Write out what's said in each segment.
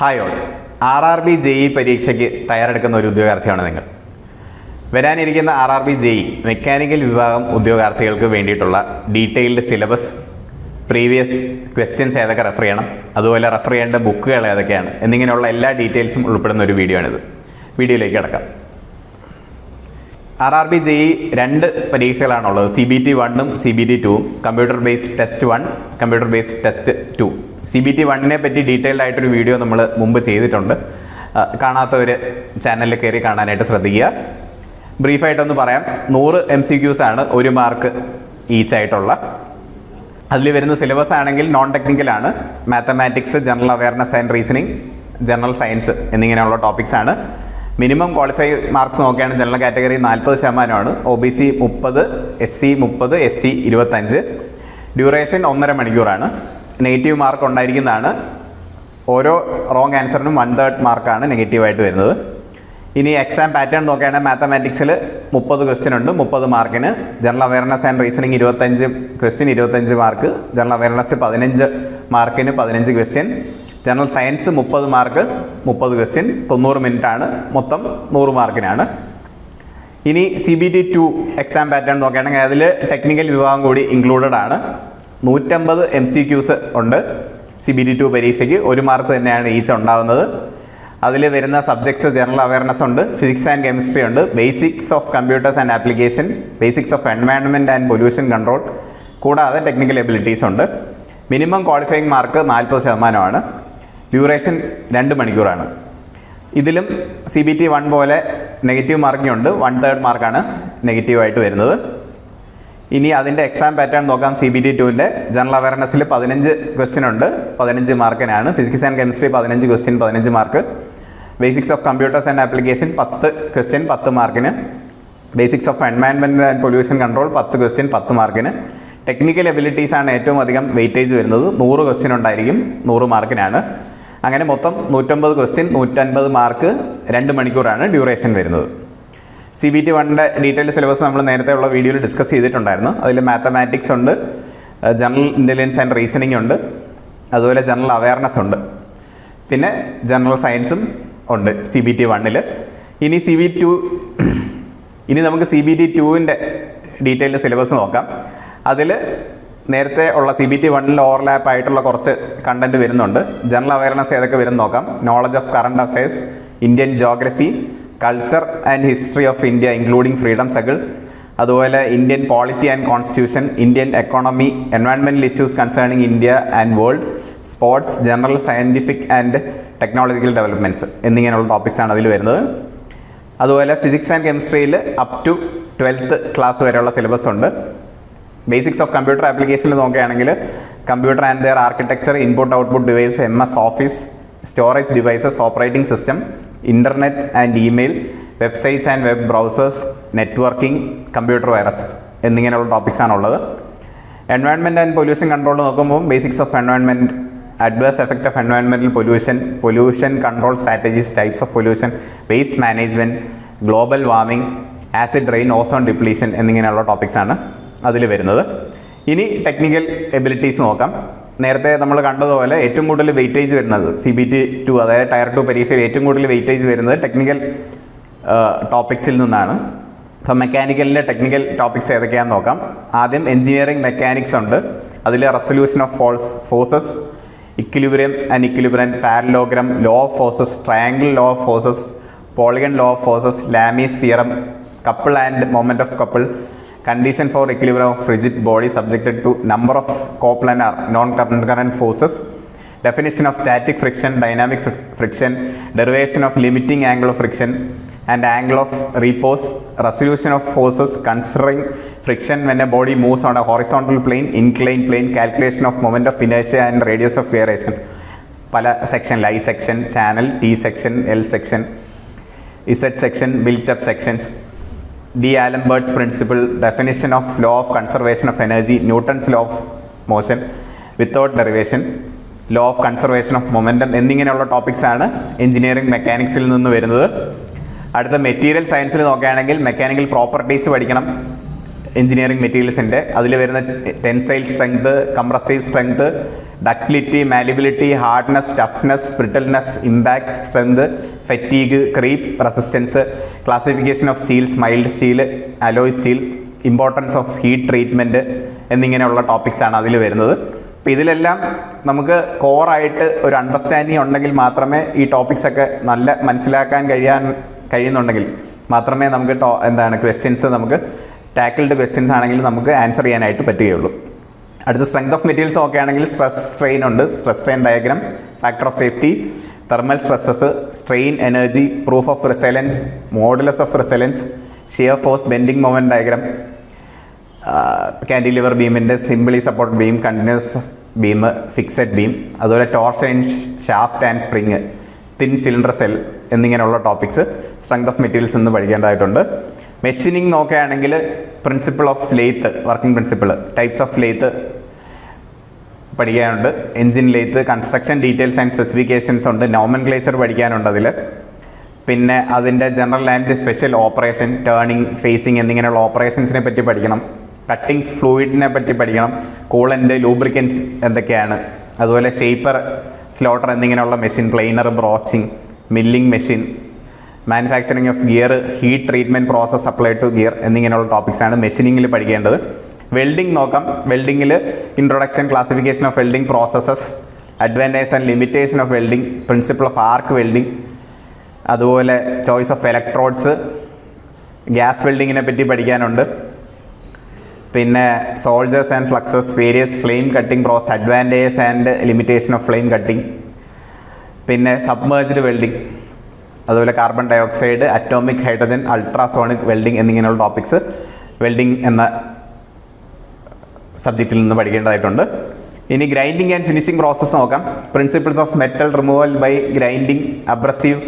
Hi all. RRB JEE പരീക്ഷയ്ക്ക് തയ്യാറെടുക്കുന്ന ഒരു ഉദ്യോഗാർത്ഥിയാണ് നിങ്ങൾ. വരാനിരിക്കുന്ന RRB JEE മെക്കാനിക്കൽ വിഭാഗം ഉദ്യോഗാർത്ഥികൾക്ക് വേണ്ടിയിട്ടുള്ള ഡീറ്റെയിൽഡ് സിലബസ്, പ്രീവിയസ് ക്വസ്റ്റ്യൻസ് ഏതൊക്കെ റെഫർ ചെയ്യണം, അതുപോലെ റെഫർ ചെയ്യേണ്ട ബുക്കുകൾ ഏതൊക്കെയാണ് എന്നിങ്ങനെയുള്ള എല്ലാ ഡീറ്റെയിൽസും ഉൾപ്പെടുന്ന ഒരു വീഡിയോ ആണിത്. വീഡിയോയിലേക്ക് കിടക്കാം. RRB JEE രണ്ട് പരീക്ഷകളാണുള്ളത്. CBT 1ഉം CBT 2ഉം. Computer based test 1, computer based test 2. CBT 1നെ പറ്റി ഡീറ്റെയിൽഡ് ആയിട്ടൊരു വീഡിയോ നമ്മൾ മുമ്പ് ചെയ്തിട്ടുണ്ട്. കാണാത്തവർ ചാനലിൽ കയറി കാണാനായിട്ട് ശ്രദ്ധിക്കുക. ബ്രീഫായിട്ടൊന്ന് പറയാം. 100 MCQs ആണ്, 1 മാർക്ക് ഈച്ച് ആയിട്ടുള്ള. അതിൽ വരുന്ന സിലബസ് ആണെങ്കിൽ നോൺ ടെക്നിക്കലാണ്. Mathematics, general awareness and reasoning, general science എന്നിങ്ങനെയുള്ള ടോപ്പിക്സ് ആണ്. മിനിമം ക്വാളിഫൈ മാർക്സ് നോക്കുകയാണ് general category 40%, OBC 30, SC 30, ST 25. Duration 1.5 മണിക്കൂറാണ്. നെഗറ്റീവ് മാർക്ക് ഉണ്ടായിരിക്കുന്നതാണ്. ഓരോ റോങ് ആൻസറിനും 1/3 മാർക്കാണ് നെഗറ്റീവായിട്ട് വരുന്നത്. ഇനി എക്സാം പാറ്റേൺ നോക്കുകയാണെങ്കിൽ മാത്തമാറ്റിക്സിൽ 30 ക്വസ്റ്റ്യൻ ഉണ്ട്, 30 മാർക്കിന്. General awareness and reasoning 25 question, 25 mark. General awareness 15 മാർക്കിന് 15 question. General science 30 mark, 30 question, 90 minute ആണ്. മൊത്തം 100 മാർക്കിനാണ്. ഇനി CBT 2 എക്സാം പാറ്റേൺ നോക്കുകയാണെങ്കിൽ അതിൽ ടെക്നിക്കൽ വിഭാഗം കൂടി ഇൻക്ലൂഡഡ് ആണ്. 150 MCQs ഉണ്ട് CBT 2 പരീക്ഷയ്ക്ക്. 1 മാർക്ക് തന്നെയാണ് ഈച്ച് ഉണ്ടാകുന്നത്. അതിൽ വരുന്ന സബ്ജക്ട്സ് ജനറൽ അവയർനെസ് ഉണ്ട്, ഫിസിക്സ് ആൻഡ് കെമിസ്ട്രി ഉണ്ട്, basics of computers and application, basics of environment and pollution control, കൂടാതെ ടെക്നിക്കൽ എബിലിറ്റീസ് ഉണ്ട്. Minimum qualifying mark 40%. ഡ്യൂറേഷൻ 2 മണിക്കൂറാണ്. ഇതിലും CBT 1 പോലെ നെഗറ്റീവ് മാർക്കിംഗ് ഉണ്ട്. 1/3 മാർക്കാണ് നെഗറ്റീവായിട്ട് വരുന്നത്. ഇനി അതിൻ്റെ എക്സാം പാറ്റേൺ നോക്കാം. CBT 2ൻ്റെ ജനറൽ അവയർനെസ്സിൽ 15 ക്വസ്റ്റ്യൻ ഉണ്ട്, 15 മാർക്കിനാണ്. Physics and chemistry 15 question, 15 mark. Basics of computers and application 10 question, 10 മാർക്കിന്. Basics of environment and pollution control 10 question, 10 മാർക്കിന്. ടെക്നിക്കൽ എബിലിറ്റീസ് ആണ് ഏറ്റവും അധികം വെയിറ്റേജ് വരുന്നത്. 100 ക്വസ്റ്റ്യൻ ഉണ്ടായിരിക്കും, 100 മാർക്കിനാണ്. അങ്ങനെ മൊത്തം 150 ക്വസ്റ്റ്യൻ, 150 മാർക്ക്, 2 മണിക്കൂറാണ് ഡ്യൂറേഷൻ വരുന്നത്. CBT 1ൻ്റെ ഡീറ്റെയിൽഡ് സിലബസ് നമ്മൾ നേരത്തെ ഉള്ള വീഡിയോയിൽ ഡിസ്കസ് ചെയ്തിട്ടുണ്ടായിരുന്നു. അതിൽ മാത്തമാറ്റിക്സ് ഉണ്ട്, ജനറൽ ഇൻ്റലിജൻസ് ആൻഡ് റീസണിങ് ഉണ്ട്, അതുപോലെ ജനറൽ അവയർനെസ് ഉണ്ട്, പിന്നെ ജനറൽ സയൻസും ഉണ്ട് CBT 1ൽ. ഇനി നമുക്ക് CBT 2ൻ്റെ ഡീറ്റെയിൽഡ് സിലബസ് നോക്കാം. അതിൽ നേരത്തെ ഉള്ള CBT 1ൽ ഓവർലാപ്പ് ആയിട്ടുള്ള കുറച്ച് കണ്ടന്റ് വരുന്നുണ്ട്. ജനറൽ അവയർനെസ് ഏതൊക്കെ വരും നോക്കാം. Knowledge of current affairs, Indian geography, culture and history of India including freedom cycle, അതുപോലെ Indian polity and constitution, Indian economy, environmental issues concerning India and world, sports, general scientific and technological developments എന്നിങ്ങനെയുള്ള ടോപ്പിക്സാണ് അതിൽ വരുന്നത്. അതുപോലെ physics and കെമിസ്ട്രിയിൽ up to 12th class വരെയുള്ള syllabus ഉണ്ട്. Basics of computer ആപ്ലിക്കേഷനിൽ നോക്കുകയാണെങ്കിൽ computer and their architecture, input output device, MS office, storage devices, operating system, internet and email, websites and web browsers, networking, computer viruses എന്നിങ്ങനെയുള്ള ടോപ്പിക്സാണുള്ളത്. Environment and pollution control നോക്കുമ്പോൾ basics of environment, adverse effect of environmental pollution, pollution control strategies, types of pollution, waste management, global warming, acid rain, ozone depletion എന്നിങ്ങനെയുള്ള ടോപ്പിക്സാണ് അതിൽ വരുന്നത്. ഇനി technical abilities നോക്കാം. നേരത്തെ നമ്മൾ കണ്ടതുപോലെ ഏറ്റവും കൂടുതൽ വെയിറ്റേജ് വരുന്നത് CBT 2, അതായത് ടയർ 2 പരീക്ഷയിൽ ഏറ്റവും കൂടുതൽ വെയിറ്റേജ് വരുന്നത് ടെക്നിക്കൽ ടോപ്പിക്സിൽ നിന്നാണ്. അപ്പോൾ മെക്കാനിക്കലിൻ്റെ ടെക്നിക്കൽ ടോപ്പിക്സ് ഏതൊക്കെയാണെന്ന് നോക്കാം. ആദ്യം എഞ്ചിനീയറിംഗ് മെക്കാനിക്സ് ഉണ്ട്. അതിൽ resolution of forces, equilibrium and equilibrium, parallelogram, law of forces, triangle law of forces, polygon law of forces, Lamees theorem, couple and moment of couple, condition for equilibrium of rigid body subjected to number of coplanar non-concurrent forces, definition of static friction, dynamic friction, derivation of limiting angle of friction and angle of repose, resolution of forces considering friction when a body moves on a horizontal plane, inclined plane, calculation of moment of inertia and radius of gyration. പല section, I section, channel, T section, L section, Z section, built-up sections. D'Alembert's principle, definition of law of conservation of energy, Newton's law of motion without derivation, law of conservation of momentum എന്നിങ്ങനെയുള്ള ടോപ്പിക്സാണ് engineering മെക്കാനിക്സിൽ നിന്ന് വരുന്നത്. അടുത്ത material സയൻസിൽ നോക്കുകയാണെങ്കിൽ mechanical properties പഠിക്കണം engineering മെറ്റീരിയൽസിൻ്റെ. അതിൽ വരുന്ന tensile strength, compressive strength, ductility, malleability, hardness, toughness, brittleness, impact, strength, fatigue, creep, resistance, classification of steels, mild steel, alloy steel, importance of heat treatment എന്നിങ്ങനെയുള്ള ടോപ്പിക്സാണ് അതിൽ വരുന്നത്. അപ്പോൾ ഇതിലെല്ലാം നമുക്ക് കോറായിട്ട് ഒരു അണ്ടർസ്റ്റാൻഡിങ് ഉണ്ടെങ്കിൽ മാത്രമേ ഈ ടോപ്പിക്സൊക്കെ നല്ല മനസ്സിലാക്കാൻ കഴിയുന്നുണ്ടെങ്കിൽ മാത്രമേ നമുക്ക് ക്വസ്റ്റ്യൻസ് നമുക്ക് ടാക്കിൾഡ് ക്വസ്റ്റ്യൻസ് ആണെങ്കിൽ നമുക്ക് ആൻസർ ചെയ്യാനായിട്ട് പറ്റുകയുള്ളൂ. അടുത്ത സ്ട്രെങ്ത് ഓഫ് മെറ്റീരിയൽസ് ഒക്കെ ആണെങ്കിൽ സ്ട്രെസ് സ്ട്രെയിൻ ഉണ്ട്, stress strain diagram, factor of safety, thermal stresses, strain energy, proof of resilience, modulus of resilience, shear force, bending moment diagram, cantilever ബീമിൻ്റെ simply support beam, continuous beam, fixed beam, അതുപോലെ torsion, shaft and spring, thin cylinder shell എന്നിങ്ങനെയുള്ള topics strength of materials എന്ന് പഠിക്കേണ്ടതായിട്ടുണ്ട്. Machining നോക്കുകയാണെങ്കിൽ principle of lathe, working principle, types of lathe പഠിക്കാനുണ്ട്, engine lathe, construction details and specifications ഉണ്ട്, nomenclature പഠിക്കാനുണ്ട് അതിൽ. പിന്നെ അതിൻ്റെ general and special operation, turning, facing എന്നിങ്ങനെയുള്ള ഓപ്പറേഷൻസിനെ പറ്റി പഠിക്കണം. കട്ടിംഗ് ഫ്ലൂയിഡിനെ പറ്റി പഠിക്കണം, കൂളൻ്റ്, ലൂബ്രിക്കൻസ് എന്തൊക്കെയാണ്, അതുപോലെ ഷേപ്പർ, സ്ലോട്ടർ എന്നിങ്ങനെയുള്ള machine, planer, broaching, milling machine, manufacturing of gear, heat treatment process apply to gear എന്നിങ്ങനെയുള്ള ടോപ്പിക്സാണ് മെഷീനിങ്ങിൽ പഠിക്കേണ്ടത്. വെൽഡിംഗ് നോക്കാം. വെൽഡിങ്ങിൽ introduction, classification of welding processes, advantage and limitation of welding, principle of arc welding, അതുപോലെ choice of electrodes, gas വെൽഡിങ്ങിനെ പറ്റി പഠിക്കാനുണ്ട്. പിന്നെ solders and fluxes, various flame cutting process, advantage and limitation of flame cutting, പിന്നെ submerged welding, അതുപോലെ carbon dye oxide, atomic hydrogen, ultrasonic welding എന്നിങ്ങനെയുള്ള topics welding എന്ന സബ്ജക്റ്റിൽ നിന്ന് പഠിക്കേണ്ടതായിട്ടുണ്ട്. ഇനി ഗ്രൈൻഡിങ് ആൻഡ് ഫിനിഷിംഗ് പ്രോസസ്സ് നോക്കാം. Principles of metal removal by grinding, abrasive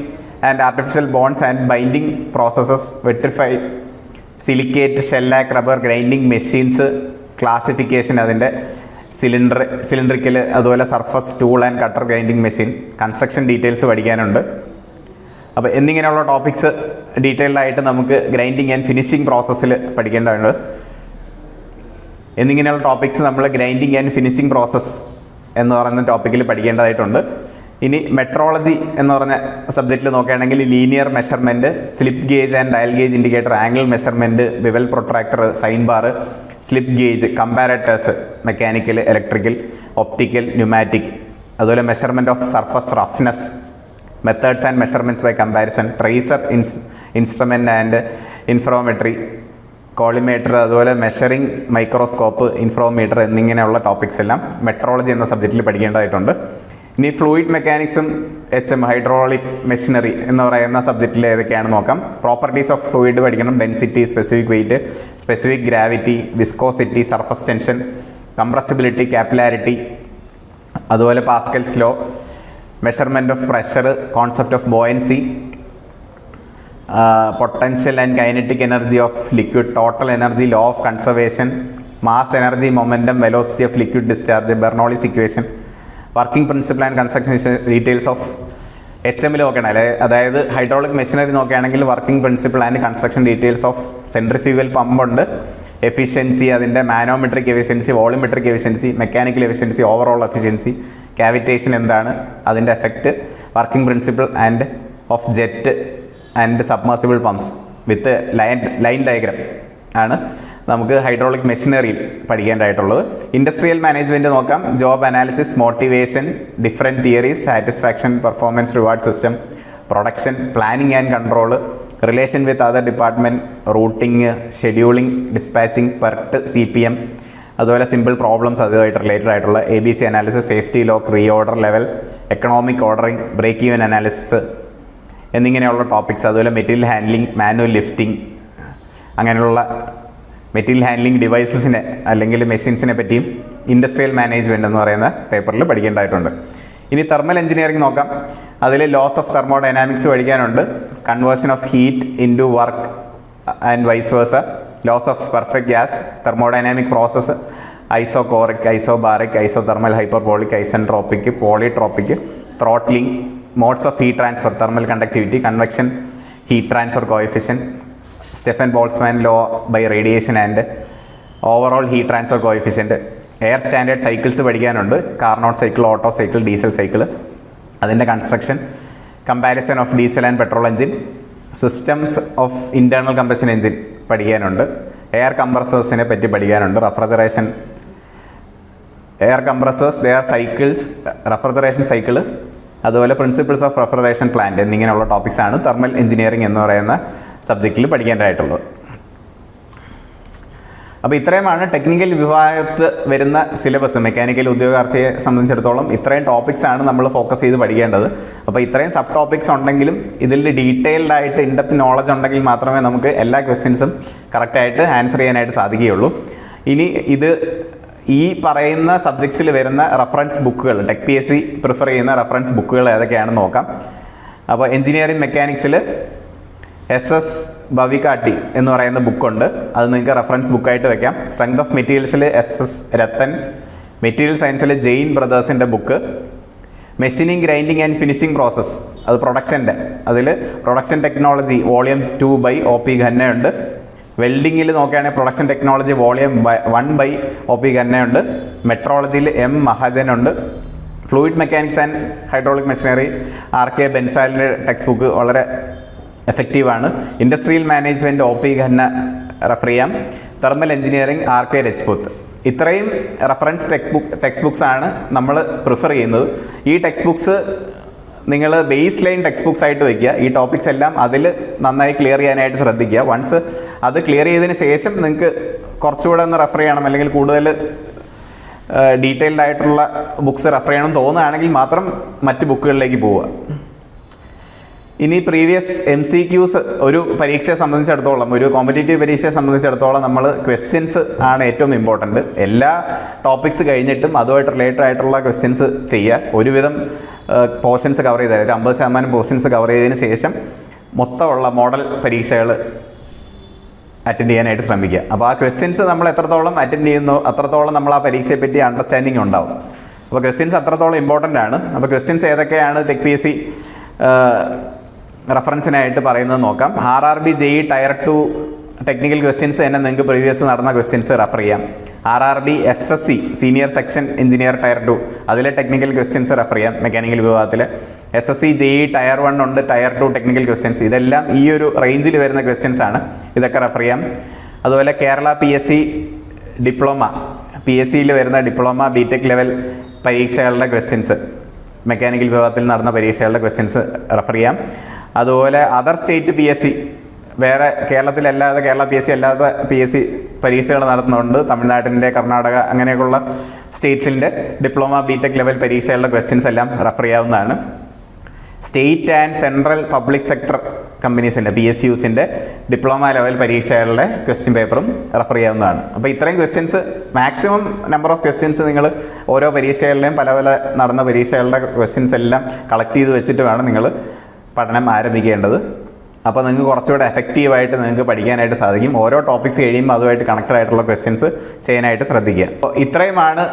and artificial bonds and binding processes, vitrified, silicate, shellac, rubber grinding machines, classification, അതിൻ്റെ cylindrical, അതുപോലെ surface, tool and cutter grinding machine, construction details പഠിക്കാനുണ്ട്. അപ്പോൾ എന്നിങ്ങനെയുള്ള topics ഡീറ്റെയിൽഡായിട്ട് നമുക്ക് grinding and finishing പ്രോസസ്സിൽ പഠിക്കേണ്ടതുണ്ട്. എന്നിങ്ങനെയുള്ള topics നമ്മൾ ഗ്രൈൻഡിങ് ആൻഡ് ഫിനിഷിംഗ് പ്രോസസ്സ് എന്ന് പറയുന്ന ടോപ്പിക്കിൽ പഠിക്കേണ്ടതായിട്ടുണ്ട്. ഇനി മെട്രോളജി എന്ന് പറഞ്ഞ സബ്ജക്റ്റിൽ നോക്കുകയാണെങ്കിൽ linear measurement, slip gauge and dial gauge indicator, angle measurement, bevel protractor, sine bar, slip gauge, comparators, mechanical, electrical, optical, pneumatic, അതുപോലെ measurement of surface roughness, methods and measurements by comparison, tracer instrument and interferometry, collimator, അതുപോലെ measuring microscope, ഇൻഫ്രോമീറ്റർ എന്നിങ്ങനെയുള്ള topics എല്ലാം metrology എന്ന സബ്ജക്റ്റിൽ പഠിക്കേണ്ടതായിട്ടുണ്ട്. ഇനി fluid മെക്കാനിക്സും hydraulic machinery എന്ന് പറയുന്ന സബ്ജക്റ്റിൽ ഏതൊക്കെയാണെന്ന് നോക്കാം. പ്രോപ്പർട്ടീസ് ഓഫ് ഫ്ലൂയിഡ് പഠിക്കണം. Density, specific weight, specific gravity, viscosity, surface tension, compressibility, capillarity, അതുപോലെ Pascal's law, measurement of pressure, concept of buoyancy, potential and kinetic energy of liquid, total energy, law of conservation, mass, energy, momentum, velocity of liquid discharge, Bernoulli's equation, working principle and construction details of HM നോക്കണം അല്ലേ. അതായത് hydraulic machinery നോക്കുകയാണെങ്കിൽ working principle and construction details of centrifugal പമ്പുണ്ട്, efficiency, അതിൻ്റെ manometric efficiency, volumetric efficiency, mechanical efficiency, overall efficiency, cavitation എന്താണ്, അതിൻ്റെ effect, working principle and of jet and submersible pumps with line diagram ആണ് നമുക്ക് hydraulic മെഷീനറിയിൽ പഠിക്കേണ്ടതായിട്ടുള്ളത്. Industrial management നോക്കാം. Job analysis, motivation, different theories, satisfaction, performance reward system, production, planning and control, relation with other department, routing, scheduling, dispatching, PERT, CPM, അതുപോലെ simple problems അതുമായിട്ട് related ആയിട്ടുള്ള ABC analysis, safety ലോക്ക്, reorder level, economic ordering, break even analysis എന്നിങ്ങനെയുള്ള topics. അതുപോലെ material handling, manual lifting, അങ്ങനെയുള്ള material handling ഡിവൈസസിനെ അല്ലെങ്കിൽ മെഷീൻസിനെ പറ്റിയും industrial management എന്ന് പറയുന്ന പേപ്പറിൽ പഠിക്കേണ്ടതായിട്ടുണ്ട്. ഇനി തെർമൽ എഞ്ചിനീയറിംഗ് നോക്കാം. അതിൽ ലോസ് ഓഫ് തെർമോഡൈനാമിക്സ് പഠിക്കാനുണ്ട്, conversion of heat into work and vice versa, laws of perfect gas, thermodynamic process, isochoric, isobaric, isothermal, hyperbolic, isentropic, polytropic, throttling, modes of heat transfer, thermal conductivity, convection heat transfer coefficient, Stefan Boltzmann law by radiation and overall heat transfer coefficient air standard cycles പഠിക്കാനുണ്ട്. Carnot cycle, Otto cycle, diesel cycle, അതിൻ്റെ construction, comparison of diesel and petrol engine, systems of internal combustion engine പഠിക്കാനുണ്ട്. Air കംപ്രസേഴ്സിനെ പറ്റി പഠിക്കാനുണ്ട്. Refrigeration, air compressors, their cycles, refrigeration cycle, അതുപോലെ principles of refrigeration plant എന്നിങ്ങനെയുള്ള ടോപ്പിക്സാണ് thermal engineering എന്ന് പറയുന്ന സബ്ജക്റ്റിൽ പഠിക്കേണ്ടതായിട്ടുള്ളത്. അപ്പോൾ ഇത്രയുമാണ് ടെക്നിക്കൽ വിഭാഗത്ത് വരുന്ന സിലബസ്. മെക്കാനിക്കൽ ഉദ്യോഗാർത്ഥിയെ സംബന്ധിച്ചിടത്തോളം ഇത്രയും ടോപ്പിക്സാണ് നമ്മൾ ഫോക്കസ് ചെയ്ത് പഠിക്കേണ്ടത്. അപ്പോൾ ഇത്രയും സബ് ടോപ്പിക്സ് ഉണ്ടെങ്കിലും ഇതിൽ ഡീറ്റെയിൽഡ് ആയിട്ട് ഇൻഡെപ്ത് നോളജ് ഉണ്ടെങ്കിൽ മാത്രമേ നമുക്ക് എല്ലാ ക്വസ്റ്റ്യൻസും കറക്റ്റായിട്ട് ആൻസർ ചെയ്യാനായിട്ട് സാധിക്കുകയുള്ളൂ. ഇനി ഇത് ഈ പറയുന്ന സബ്ജക്ട്സിൽ വരുന്ന റെഫറൻസ് ബുക്കുകൾ, ടെക് PSC പ്രിഫർ ചെയ്യുന്ന റെഫറൻസ് ബുക്കുകൾ ഏതൊക്കെയാണെന്ന് നോക്കാം. അപ്പോൾ എഞ്ചിനീയറിംഗ് മെക്കാനിക്സിൽ SS ഭവികാട്ടി എന്ന് പറയുന്ന ബുക്കുണ്ട്. അത് നിങ്ങൾക്ക് റെഫറൻസ് ബുക്കായിട്ട് വെക്കാം. സ്ട്രെങ്ത് ഓഫ് മെറ്റീരിയൽസിൽ SS രത്തൻ, മെറ്റീരിയൽ സയൻസിൽ ജെയിൻ ബ്രദേഴ്സിൻ്റെ book, machining, grinding and finishing process, അത് പ്രൊഡക്ഷൻ്റെ, അതിൽ production technology volume 2 by OP ഖന്നയുണ്ട്. വെൽഡിങ്ങിൽ നോക്കുകയാണെങ്കിൽ production technology volume 1 by OP ഖന്നയുണ്ട്. മെട്രോളജിയിൽ M മഹാജനുണ്ട്. Fluid mechanics and hydraulic machinery RK ബെൻസാലിൻ്റെ ടെക്സ്റ്റ് ബുക്ക് വളരെ എഫക്റ്റീവാണ്. Industrial management OP Khanna refer ചെയ്യാം. Thermal engineering RK Rajput. ഇത്രയും റെഫറൻസ് ടെക്സ്റ്റ് ബുക്സ് ആണ് നമ്മൾ പ്രിഫർ ചെയ്യുന്നത്. ഈ ടെക്സ്റ്റ് ബുക്സ് നിങ്ങൾ ബേസ് ലൈൻ ടെക്സ്റ്റ് ബുക്സ് ആയിട്ട് വയ്ക്കുക. ഈ ടോപ്പിക്സ് എല്ലാം അതിൽ നന്നായി ക്ലിയർ ചെയ്യാനായിട്ട് ശ്രദ്ധിക്കുക. വൺസ് അത് ക്ലിയർ ചെയ്തതിന് ശേഷം നിങ്ങൾക്ക് കുറച്ചുകൂടെ ഒന്ന് റെഫർ ചെയ്യണം, അല്ലെങ്കിൽ കൂടുതൽ ഡീറ്റെയിൽഡ് ആയിട്ടുള്ള ബുക്സ് റെഫർ ചെയ്യണം തോന്നുകയാണെങ്കിൽ മാത്രം മറ്റ് ബുക്കുകളിലേക്ക് പോവുക. ഇനി പ്രീവിയസ് MCQs ഒരു പരീക്ഷയെ സംബന്ധിച്ചിടത്തോളം, ഒരു കോമ്പറ്റേറ്റീവ് പരീക്ഷയെ സംബന്ധിച്ചിടത്തോളം നമ്മൾ ക്വസ്റ്റ്യൻസ് ആണ് ഏറ്റവും ഇമ്പോർട്ടൻറ്റ്. എല്ലാ ടോപ്പിക്സ് കഴിഞ്ഞിട്ടും അതുമായിട്ട് റിലേറ്റഡ് ആയിട്ടുള്ള ക്വസ്റ്റ്യൻസ് ചെയ്യുക. ഒരുവിധം പോർഷൻസ് കവർ ചെയ്താൽ, ഒരു 50% പോർഷൻസ് കവർ ചെയ്തതിന് ശേഷം മൊത്തമുള്ള മോഡൽ പരീക്ഷകൾ അറ്റൻഡ് ചെയ്യാനായിട്ട് ശ്രമിക്കുക. അപ്പോൾ ആ ക്വസ്റ്റ്യൻസ് നമ്മൾ എത്രത്തോളം അറ്റൻഡ് ചെയ്യുന്നു അത്രത്തോളം നമ്മൾ ആ പരീക്ഷയെ പറ്റി അണ്ടർസ്റ്റാൻഡിങ് ഉണ്ടാവും. അപ്പോൾ ക്വസ്റ്റ്യൻസ് അത്രത്തോളം ഇമ്പോർട്ടൻ്റ് ആണ്. അപ്പോൾ ക്വസ്റ്റ്യൻസ് ഏതൊക്കെയാണ് ടെക് PSC റെഫറൻസിനായിട്ട് പറയുന്നത് നോക്കാം. RRB JEE tier 2 technical questions തന്നെ നിങ്ങൾക്ക് പ്രീവിയസ് നടന്ന ക്വസ്റ്റ്യൻസ് റെഫർ ചെയ്യാം. RRB SSC senior section engineer tier 2 അതിലെ ടെക്നിക്കൽ ക്വസ്റ്റ്യൻസ് റെഫർ ചെയ്യാം. മെക്കാനിക്കൽ വിഭാഗത്തിൽ SSC JEE ടയർ 1 ഉണ്ട്, ടയർ 2 ടെക്നിക്കൽ ക്വസ്റ്റ്യൻസ്. ഇതെല്ലാം ഈ ഒരു റേഞ്ചിൽ വരുന്ന ക്വസ്റ്റ്യൻസ് ആണ്. ഇതൊക്കെ റെഫർ ചെയ്യാം. അതുപോലെ കേരള PSC ഡിപ്ലോമ, PSCയിൽ വരുന്ന ഡിപ്ലോമ BTech ലെവൽ പരീക്ഷകളുടെ ക്വസ്റ്റ്യൻസ്, മെക്കാനിക്കൽ വിഭാഗത്തിൽ നടന്ന പരീക്ഷകളുടെ ക്വസ്റ്റ്യൻസ് റെഫർ ചെയ്യാം. അതുപോലെ അതർ സ്റ്റേറ്റ് PSC, വേറെ കേരളത്തിലല്ലാതെ കേരള PSC അല്ലാതെ PSC പരീക്ഷകൾ നടത്തുന്നുണ്ട്. തമിഴ്നാട്ടിൻ്റെ, കർണാടക അങ്ങനെയൊക്കെയുള്ള സ്റ്റേറ്റ്സിൻ്റെ ഡിപ്ലോമ BTech ലെവൽ പരീക്ഷകളുടെ ക്വസ്റ്റ്യൻസ് എല്ലാം റെഫർ ചെയ്യാവുന്നതാണ്. State and central public sector കമ്പനീസിൻ്റെ PSUസിൻ്റെ ഡിപ്ലോമ ലെവൽ പരീക്ഷകളുടെ ക്വസ്റ്റ്യൻ പേപ്പറും റെഫർ ചെയ്യാവുന്നതാണ്. അപ്പോൾ ഇത്രയും questions, maximum number of questions നിങ്ങൾ ഓരോ പരീക്ഷകളുടെയും പല പല നടന്ന പരീക്ഷകളുടെ ക്വസ്റ്റ്യൻസ് എല്ലാം കളക്ട് ചെയ്ത് വെച്ചിട്ട് വേണം നിങ്ങൾ പഠനം ആരംഭിക്കേണ്ടത്. അപ്പോൾ നിങ്ങൾക്ക് കുറച്ചുകൂടെ എഫക്റ്റീവായിട്ട് നിങ്ങൾക്ക് പഠിക്കാനായിട്ട് സാധിക്കും. ഓരോ ടോപ്പിക്സ് കഴിയുമ്പോൾ അതുമായിട്ട് കണക്റ്റഡ് ആയിട്ടുള്ള ക്വസ്റ്റ്യൻസ് ചെയ്യാനായിട്ട് ശ്രദ്ധിക്കുക. അപ്പോൾ ഇത്രയുമാണ്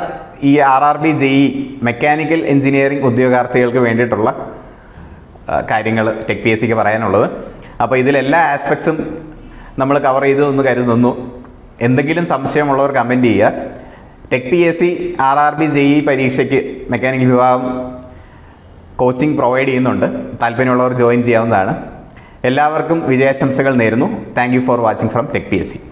ഈ RRB JEE മെക്കാനിക്കൽ എഞ്ചിനീയറിംഗ് ഉദ്യോഗാർത്ഥികൾക്ക് വേണ്ടിയിട്ടുള്ള കാര്യങ്ങൾ ടെക് PSCക്ക് പറയാനുള്ളത്. അപ്പോൾ ഇതിലെല്ലാ ആസ്പെക്ട്സും നമ്മൾ കവർ ചെയ്തു എന്ന് കരുതുന്നു. എന്തെങ്കിലും സംശയമുള്ളവർ കമൻറ്റ് ചെയ്യുക. ടെക് PSC RRB JEE പരീക്ഷയ്ക്ക് മെക്കാനിക്കൽ വിഭാഗം കോച്ചിങ് പ്രൊവൈഡ് ചെയ്യുന്നുണ്ട്. താല്പര്യമുള്ളവർ ജോയിൻ ചെയ്യാവുന്നതാണ്. എല്ലാവർക്കും വിജയാശംസകൾ നേരുന്നു. Thank you for watching from tech PSC.